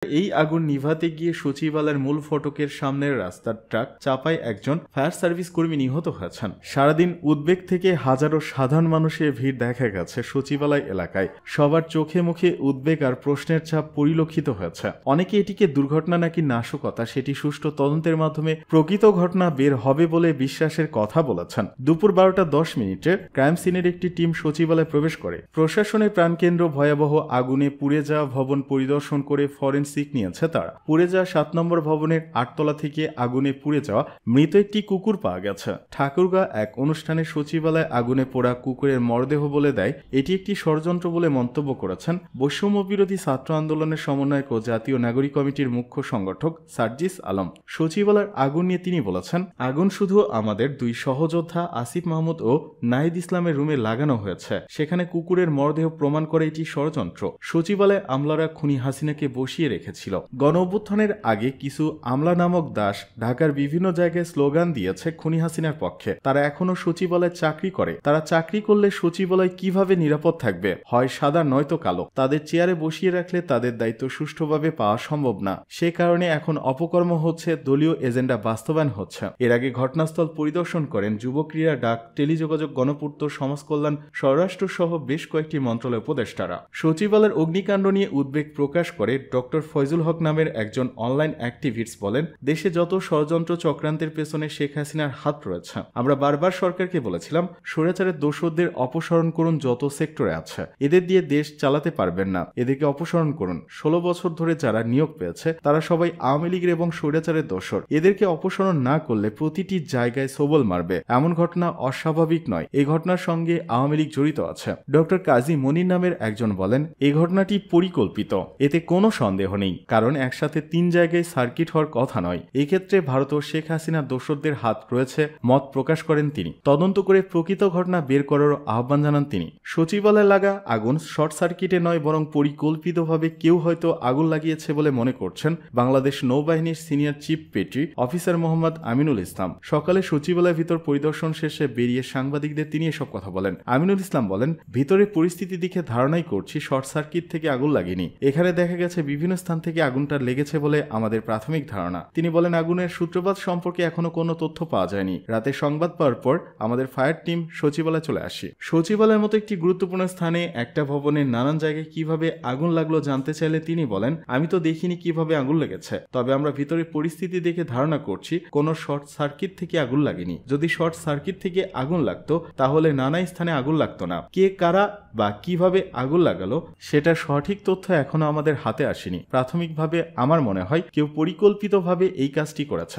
এই আগুন নিভাতে গিয়ে সচিবালয়ের মূল ফটকের সামনের রাস্তার ট্রাক চাপায় একজন ফায়ার সার্ভিস কর্মী নিহত হয়েছেন। সারাদিন উদ্বেগ থেকে হাজারো সাধারণ মানুষের ভিড় দেখা গেছে সচিবালয় এলাকায়। সবার চোখে মুখে উদ্বেগ আর প্রশ্নের ছাপ পরিলক্ষিত হয়েছে। অনেকে এটিকে দুর্ঘটনা নাকি নাশকতা সেটি সুষ্ঠু তদন্তের মাধ্যমে প্রকৃত ঘটনা বের হবে বলে বিশ্বাসের কথা বলেছেন। দুপুর 12:10 ক্রাইম সিনের একটি টিম সচিবালয়ে প্রবেশ করে। প্রশাসনের প্রাণকেন্দ্র ভয়াবহ আগুনে পুড়ে যাওয়া ভবন পরিদর্শন করে ফরেনসিক নিয়েছে তারা। পুড়ে যাওয়া 7 নম্বর ভবনের 8 তলা থেকে আগুনে পুড়ে যাওয়া মৃত একটি কুকুর পাওয়া গেছে। ঠাকুরগাঁ এক অনুষ্ঠানে সচিবালয়ে আগুনে পোড়া কুকুরের মরদেহ বলে দেয় এটি একটি ষড়যন্ত্র বলে মন্তব্য করেছেন বৈষম্য বিরোধী ছাত্র আন্দোলনের সমন্বয়ক ও জাতীয় নাগরিক কমিটির মুখ্য সংগঠক সার্জিস আলম। সচিবালয়ের আগুন নিয়ে তিনি বলেছেন, আগুন শুধু আমাদের 2 সহযোদ্ধা আসিফ মাহমুদ ও নাহিদ ইসলামের রুমে লাগানো হয়েছে। সেখানে কুকুরের মরদেহ প্রমাণ করে এটি ষড়যন্ত্র। সচিবালয়ে আমলারা খুনি হাসিনাকে বসিয়ে রেখেছিল। গণ অভ্যুত্থানের আগে কিছু আমলা নামক দাস ঢাকার বিভিন্ন জায়গায় স্লোগান দিয়েছে খুনি হাসিনার পক্ষে। তারা এখনো সচিবালয়ে চাকরি করে। তারা চাকরি করলে সচিবালয় কিভাবে নিরাপদ থাকবে? হয় সাদা নয়তো কালো। তাদের চেয়ারে বসিয়ে রাখলে তাদের দায়িত্ব সুষ্ঠুভাবে পাওয়া সম্ভব না। সে কারণে এখন অপকর্ম হচ্ছে, দলীয় এজেন্ডা বাস্তবায়ন হচ্ছে। এর আগে ঘটনাস্থল পরিদর্শন করেন যুব ক্রীড়া, ডাক, টেলিযোগাযোগ, গণপূর্ত, সমাজকল্যাণ, স্বরাষ্ট্র সহ বেশ কয়েকটি মন্ত্রণালয় উপদেষ্টারা। সচিবালয়ের অগ্নিকাণ্ড নিয়ে উদ্বেগ প্রকাশ করে ডক্টর ফয়জুল হক নামের একজন অনলাইন অ্যাক্টিভিস্ট বলেন, দেশে যত ষড়যন্ত্র চক্রান্তের পেছনে শেখ হাসিনার হাত রয়েছে। আমরা বারবার সরকারকে বলেছিলাম স্বৈরাচারের দোষরদের অপসারণ করুন, যত সেক্টরে আছে। এদের দিয়ে দেশ চালাতে পারবেন না, এদেরকে অপসারণ করুন। 16 বছর ধরে যারা নিয়োগ পেয়েছে তারা সবাই আওয়ামী লীগের এবং স্বৈরাচারের দোষর। এদেরকে অপসারণ না করলে প্রতিটি জায়গায় সবল মারবে। এমন ঘটনা অস্বাভাবিক নয়, এই ঘটনার সঙ্গে আওয়ামী লীগ জড়িত আছে। ডক্টর কাজী মনির নামের একজন বলেন, এই ঘটনাটি পরিকল্পিত, এতে কোনো সন্দেহ নেই, কারণ একসাথে 3 জায়গায় সার্কিট হওয়ার কথা নয়। এক্ষেত্রে ভারত ও শেখ হাসিনার দোসরদের হাত রয়েছে মত প্রকাশ করেন তিনি। তদন্ত করে প্রকৃত ঘটনা বের করার আহ্বান জানান তিনি। সচিবালয়ে লাগা আগুন শর্ট সার্কিটে নয়, বরং পরিকল্পিতভাবে কেউ হয়তো আগুন লাগিয়েছে বলে মনে করছেন বাংলাদেশ নৌবাহিনীর senior chief পেট্রি officer Mohammad Aminul Islam. সকালে সচিবালয়ের ভিতর পরিদর্শন শেষে বেরিয়ে সাংবাদিকদের তিনি এসব কথা বলেন। আমিনুল ইসলাম বলেন, ভিতরে পরিস্থিতি দেখে ধারণাই করছি শর্ট সার্কিট থেকে আগুন লাগেনি। এখানে দেখা গেছে বিভিন্ন স্থান থেকে আগুনটা লেগেছে বলে আমাদের প্রাথমিক ধারণা। তিনি বলেন, আগুনের সূত্রপাত সম্পর্কে এখনো কোনো তথ্য পাওয়া যায়নি। রাতে সংবাদ পাওয়ার পর আমাদের ফায়ার টিম সচিবালয়ে চলে আসে। সচিবালয়ের মতো একটি গুরুত্বপূর্ণ স্থানে একটা ভবনের নানান জায়গায় কিভাবে আগুন লাগলো জানতে চাইলে তিনি বলেন, আমি তো দেখিনি কিভাবে আগুন লেগেছে, তবে আমরা ভিতরে পরিস্থিতি দেখে ধারণা করছি কোনো শর্ট সার্কিট থেকে আগুন লাগেনি। যদি শর্ট সার্কিট থেকে আগুন লাগতো তাহলে নানা স্থানে আগুন লাগতো না। কে, কারা বা কিভাবে আগুন লাগালো সেটা সঠিক তথ্য এখনো আমাদের হাতে আসেনি। প্রাথমিকভাবে আমার মনে হয় কেউ পরিকল্পিতভাবে এই কাজটি করেছে।